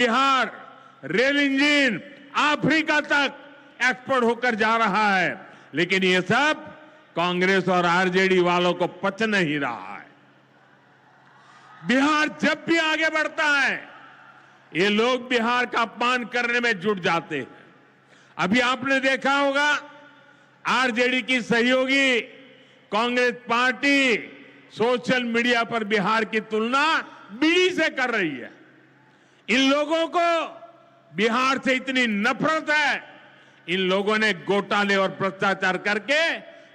Bihar rail engine Africa तक export होकर जा रहा है, लेकिन ये सब कांग्रेस और आरजेडी वालों को पच नहीं रहा है। बिहार जब भी आगे बढ़ता है, ये लोग बिहार का अपमान करने में जुट जाते हैं। अभी आपने देखा होगा, आरजेडी की सहयोगी कांग्रेस पार्टी सोशल मीडिया पर बिहार की तुलना बीड़ी से कर रही है। इन लोगों को बिहार से इतनी नफरत है, इन लोगों ने घोटाले और भ्रष्टाचार करके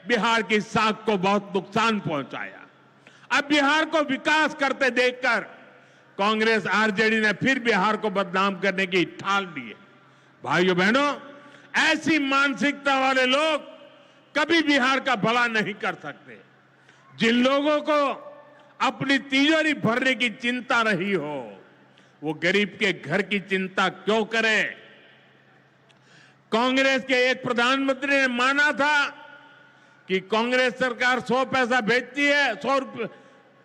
बिहार की साख को बहुत नुकसान पहुंचाया। अब बिहार को विकास करते देखकर कांग्रेस आरजेडी ने फिर बिहार को बदनाम करने की ठान ली है। भाइयों बहनों, ऐसी मानसिकता वाले लोग कभी बिहार का भला नहीं कर सकते। जिन लोगों को अपनी तिजोरी भरने की चिंता रही हो, वो गरीब के घर की चिंता क्यों करें? कांग्रेस के एक प्रधानमंत्री ने माना था कि कांग्रेस सरकार 100 पैसा भेजती है, 100 रुपये,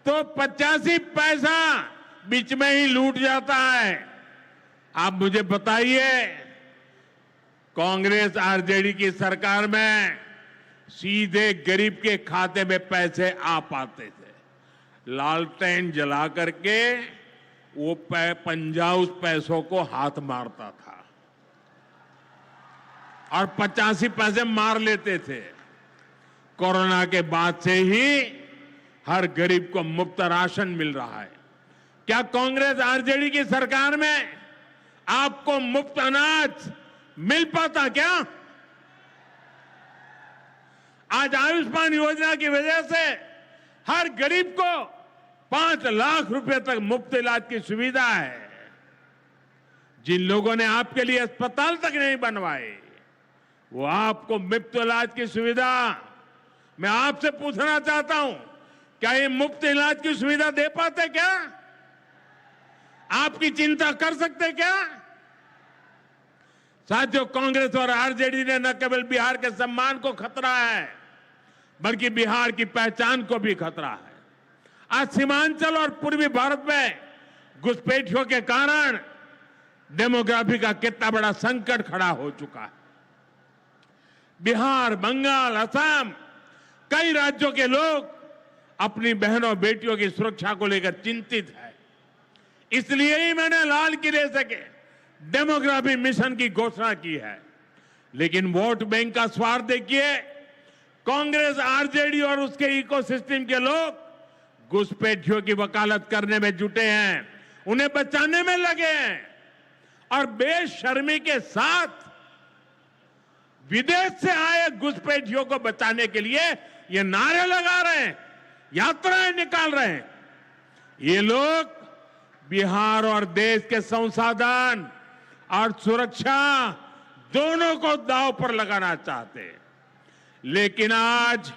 तो 85 पैसा बीच में ही लूट जाता है। आप मुझे बताइए, कांग्रेस आरजेडी की सरकार में सीधे गरीब के खाते में पैसे आ पाते थे। लालटेन जला करके वो पंजा उस पैसों को हाथ मारता था और 85 पैसे मार लेते थे। कोरोना के बाद से ही हर गरीब को मुफ्त राशन मिल रहा है। क्या कांग्रेस आरजेडी की सरकार में आपको मुफ्त अनाज मिल पाता क्या? आज आयुष्मान योजना की वजह से हर गरीब को 5 लाख रुपए तक मुफ्त इलाज की सुविधा है। जिन लोगों ने आपके लिए अस्पताल तक नहीं बनवाए, वो आपको मुफ्त इलाज की सुविधा, मैं आपसे पूछना चाहता हूं, क्या ये मुफ्त इलाज की सुविधा दे पाते क्या? आपकी चिंता कर सकते क्या? साथियों, कांग्रेस और आरजेडी ने न केवल बिहार के सम्मान को खतरा है, बल्कि बिहार की पहचान को भी खतरा है। आज सीमांचल और पूर्वी भारत में घुसपैठियों के कारण डेमोग्राफी का कितना बड़ा संकट खड़ा हो चुका है। बिहार, बंगाल, असम, कई राज्यों के लोग अपनी बहनों बेटियों की सुरक्षा को लेकर चिंतित है। इसलिए ही मैंने लाल किले से डेमोग्राफी मिशन की घोषणा की है। लेकिन वोट बैंक का स्वार्थ देखिए, कांग्रेस, आरजेडी और उसके इकोसिस्टम के लोग घुसपैठियों की वकालत करने में जुटे हैं, उन्हें बचाने में लगे हैं और बेशर्मी के साथ विदेश से आए घुसपैठियों को बचाने के लिए ये नारे लगा रहे हैं, यात्राएं निकाल रहे हैं। ये लोग बिहार और देश के संसाधन और सुरक्षा दोनों को दांव पर लगाना चाहते हैं। लेकिन आज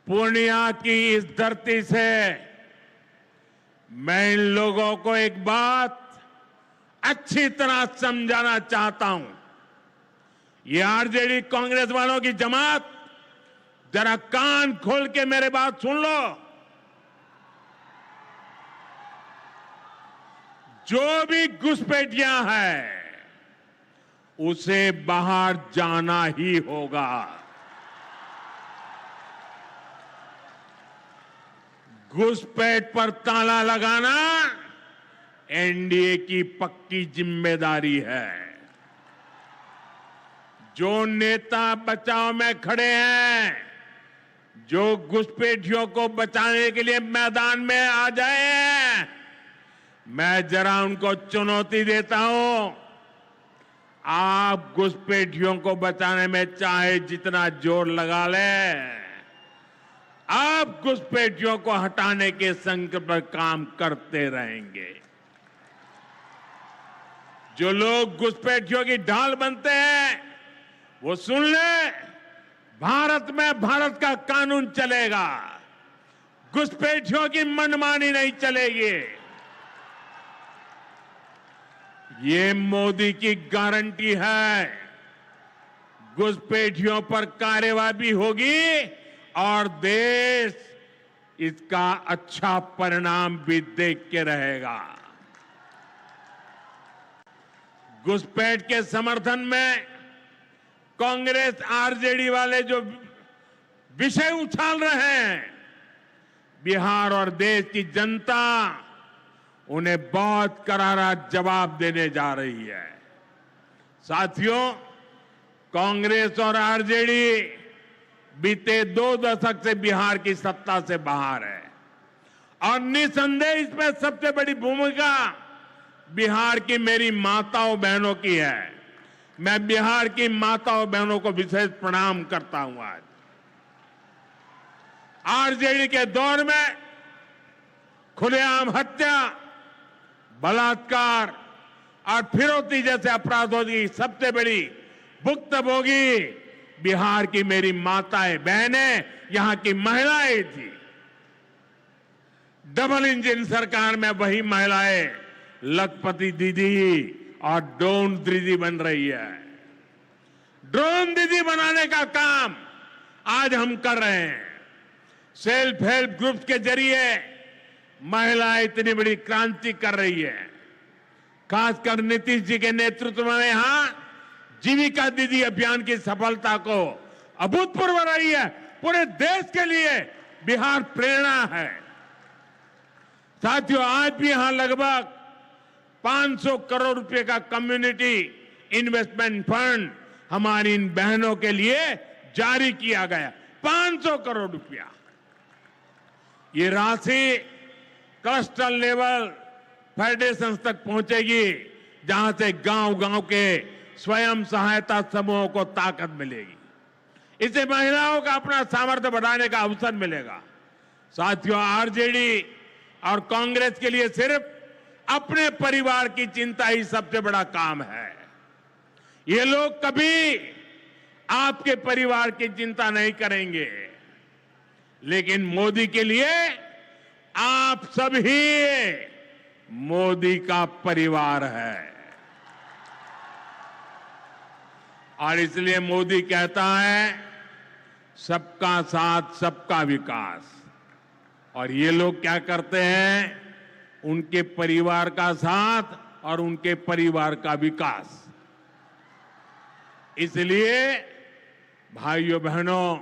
पूर्णिया की इस धरती से मैं इन लोगों को एक बात अच्छी तरह समझाना चाहता हूं। ये आरजेडी कांग्रेस वालों की जमात, जरा कान खोल के मेरे बात सुन लो। जो भी घुसपैठियां हैं, उसे बाहर जाना ही होगा। घुसपैठ पर ताला लगाना एनडीए की पक्की जिम्मेदारी है। जो नेता बचाव में खड़े हैं, जो घुसपैठियों को बचाने के लिए मैदान में आ जाए, मैं जरा उनको चुनौती देता हूं। आप घुसपैठियों को बचाने में चाहे जितना जोर लगा लें, आप घुसपैठियों को हटाने के संकल्प पर काम करते रहेंगे। जो लोग घुसपैठियों की ढाल बनते हैं, वो सुन ले, भारत में भारत का कानून चलेगा, घुसपैठियों की मनमानी नहीं चलेगी। ये मोदी की गारंटी है। घुसपैठियों पर कार्रवाई होगी और देश इसका अच्छा परिणाम भी देख के रहेगा। घुसपैठ के समर्थन में कांग्रेस आरजेडी वाले जो विषय उछाल रहे हैं, बिहार और देश की जनता उन्हें बहुत करारा जवाब देने जा रही है। साथियों, कांग्रेस और आरजेडी बीते 2 दशक से बिहार की सत्ता से बाहर है और निसंदेह इसमें सबसे बड़ी भूमिका बिहार की मेरी माताओं बहनों की है। मैं बिहार की माताओं बहनों को विशेष प्रणाम करता हूं। आज आरजेडी के दौर में खुलेआम हत्या, बलात्कार और फिरौती जैसे अपराधों की सबसे बड़ी भुक्तभोगी बिहार की मेरी माताएं बहनें, यहां की महिलाएं थी। डबल इंजन सरकार में वही महिलाएं लखपति दीदी और ड्रोन दीदी बन रही है। ड्रोन दीदी बनाने का काम आज हम कर रहे हैं। सेल्फ हेल्प ग्रुप्स के जरिए महिलाएं इतनी बड़ी क्रांति कर रही है। खासकर नीतीश जी के नेतृत्व में यहां जीविका दीदी अभियान की सफलता को अभूतपूर्व रही है। पूरे देश के लिए बिहार प्रेरणा है। साथियों, आज भी यहां लगभग 500 करोड़ रुपए का कम्युनिटी इन्वेस्टमेंट फंड हमारी इन बहनों के लिए जारी किया गया। 500 करोड़ रुपया। ये राशि क्लस्टर लेवल फेडरेशन तक पहुंचेगी, जहां से गांव-गांव के स्वयं सहायता समूहों को ताकत मिलेगी। इससे महिलाओं का अपना सामर्थ्य बढ़ाने का अवसर मिलेगा। साथियों, आरजेडी और कांग्रेस के लिए सिर्फ अपने परिवार की चिंता ही सबसे बड़ा काम है। ये लोग कभी आपके परिवार की चिंता नहीं करेंगे, लेकिन मोदी के लिए आप सभी मोदी का परिवार है। और इसलिए मोदी कहता है सबका साथ सबका विकास। और ये लोग क्या करते हैं? उनके परिवार का साथ और उनके परिवार का विकास। इसलिए भाइयों बहनों,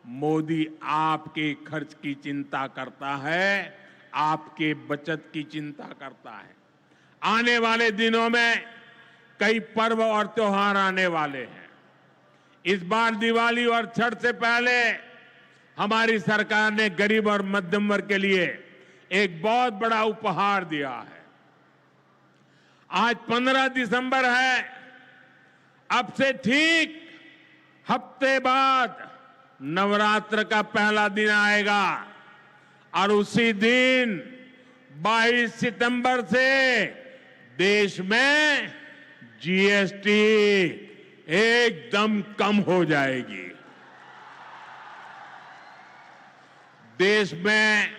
मोदी आपके खर्च की चिंता करता है, आपके बचत की चिंता करता है। आने वाले दिनों में कई पर्व और त्योहार आने वाले हैं। इस बार दिवाली और छठ से पहले हमारी सरकार ने गरीब और मध्यम वर्ग के लिए एक बहुत बड़ा उपहार दिया है। आज 15 दिसंबर है। अब से ठीक हफ्ते बाद नवरात्र का पहला दिन आएगा और उसी दिन 22 सितंबर से देश में जीएसटी एकदम कम हो जाएगी। देश में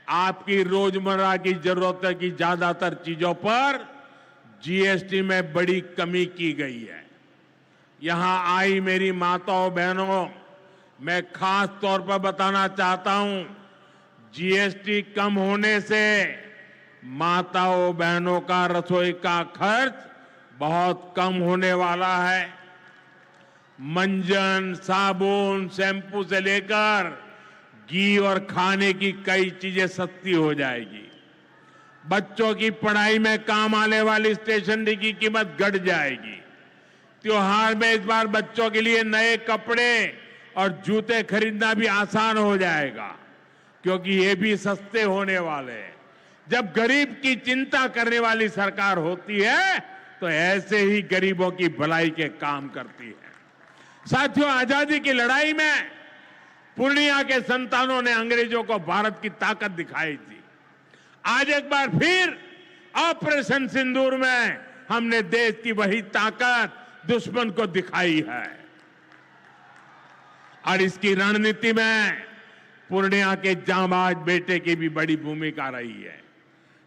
आपकी रोजमर्रा की जरूरत की ज्यादातर चीजों पर जीएसटी में बड़ी कमी की गई है। यहां आई मेरी माताओं बहनों, मैं खास तौर पर बताना चाहता हूं, जीएसटी कम होने से माताओं बहनों का रसोई का खर्च बहुत कम होने वाला है। मंजन, साबुन, शैम्पू से लेकर घी और खाने की कई चीजें सस्ती हो जाएगी। बच्चों की पढ़ाई में काम आने वाली स्टेशनरी की कीमत घट जाएगी। त्योहार में इस बार बच्चों के लिए नए कपड़े और जूते खरीदना भी आसान हो जाएगा, क्योंकि ये भी सस्ते होने वाले हैं। जब गरीब की चिंता करने वाली सरकार होती है तो ऐसे ही गरीबों की भलाई के काम करती है। साथियों, आजादी की लड़ाई में पूर्णिया के संतानों ने अंग्रेजों को भारत की ताकत दिखाई थी। आज एक बार फिर ऑपरेशन सिंदूर में हमने देश की वही ताकत दुश्मन को दिखाई है। और इसकी रणनीति में पूर्णिया के जांबाज बेटे की भी बड़ी भूमिका रही है।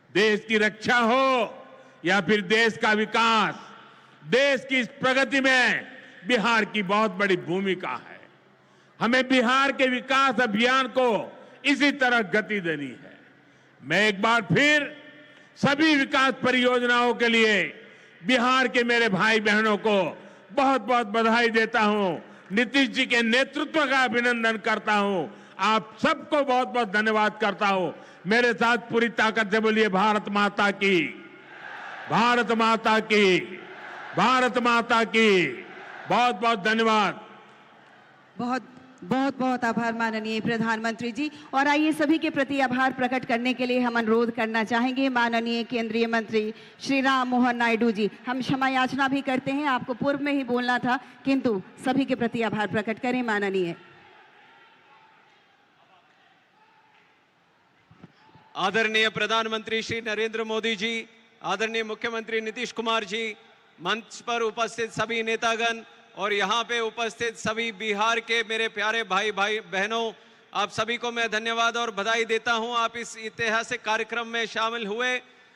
देश की रक्षा हो या फिर देश का विकास, देश की इस प्रगति में बिहार की बहुत बड़ी भूमिका है। हमें बिहार के विकास अभियान को इसी तरह गति देनी है। मैं एक बार फिर सभी विकास परियोजनाओं के लिए बिहार के मेरे भाई बहनों को बहुत बहुत बधाई देता हूं। नीतीश जी के नेतृत्व का अभिनंदन करता हूं। आप सबको बहुत बहुत धन्यवाद करता हूं। मेरे साथ पूरी ताकत से बोलिए भारत माता की, भारत माता की, भारत माता की। बहुत बहुत धन्यवाद। बहुत बहुत बहुत आभार माननीय प्रधानमंत्री जी। और आइए सभी के प्रति आभार प्रकट करने के लिए हम अनुरोध करना चाहेंगे माननीय केंद्रीय मंत्री श्री राम मोहन नायडू जी। हम क्षमा याचना भी करते हैं, आपको पूर्व में ही बोलना था, किंतु सभी के प्रति आभार प्रकट करें माननीय। आदरणीय प्रधानमंत्री श्री नरेंद्र मोदी जी, आदरणीय मुख्यमंत्री नीतीश कुमार जी, मंच पर उपस्थित सभी नेतागण और यहाँ पे उपस्थित सभी बिहार के मेरे प्यारे भाई बहनों, आप सभी को मैं धन्यवाद और बधाई देता हूँ। आप इस ऐतिहासिक कार्यक्रम में शामिल हुए।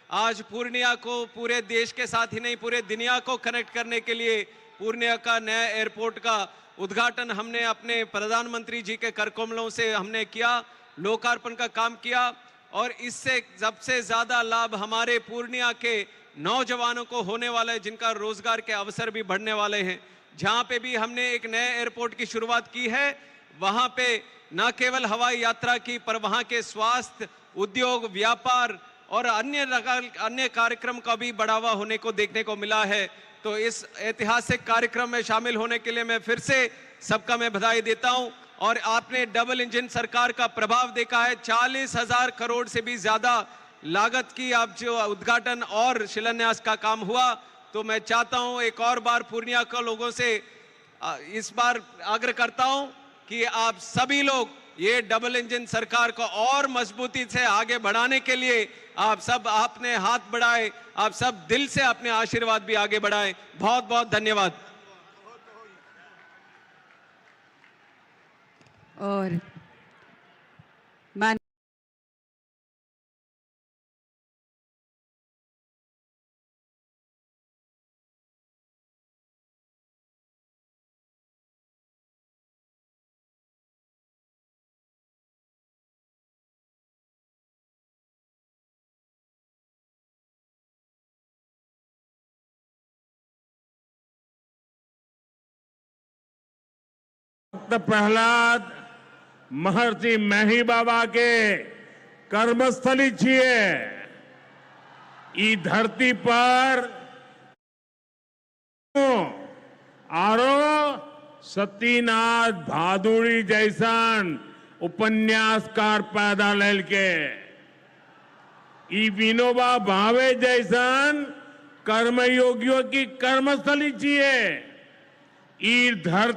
आज पूर्णिया को पूरे देश के साथ ही नहीं पूरे दुनिया को कनेक्ट करने के लिए पूर्णिया का नया एयरपोर्ट का उद्घाटन हमने अपने प्रधानमंत्री जी के करकमलों से हमने किया, लोकार्पण का काम किया। और इससे सबसे ज्यादा लाभ हमारे पूर्णिया के नौजवानों को होने वाला है, जिनका रोजगार के अवसर भी बढ़ने वाले हैं। जहां पे भी हमने एक नए एयरपोर्ट की शुरुआत की है, वहां पे न केवल हवाई यात्रा की, पर वहां के स्वास्थ्य, उद्योग, व्यापार और अन्य कार्यक्रम का भी बढ़ावा होने को देखने को मिला है। तो इस ऐतिहासिक कार्यक्रम में शामिल होने के लिए मैं फिर से सबका मैं बधाई देता हूं। और आपने डबल इंजन सरकार का प्रभाव देखा है। 40,000 करोड़ से भी ज्यादा लागत की आप जो उद्घाटन और शिलान्यास का काम हुआ। तो मैं चाहता हूं एक और बार पूर्णिया के लोगों से इस बार आग्रह करता हूं कि आप सभी लोग ये डबल इंजन सरकार को और मजबूती से आगे बढ़ाने के लिए आप सब आपने हाथ बढ़ाए, आप सब दिल से अपने आशीर्वाद भी आगे बढ़ाए। बहुत बहुत धन्यवाद। और मान प्रहलाद महर्षि मही बाबा के कर्मस्थली छिए। ई धरती पर आरो सतीनाथ भादुड़ी जैसन उपन्यासकार पैदा लेल के, ई विनोबा भावे जैसन कर्मयोगियों की कर्मस्थली छिए। ई धरती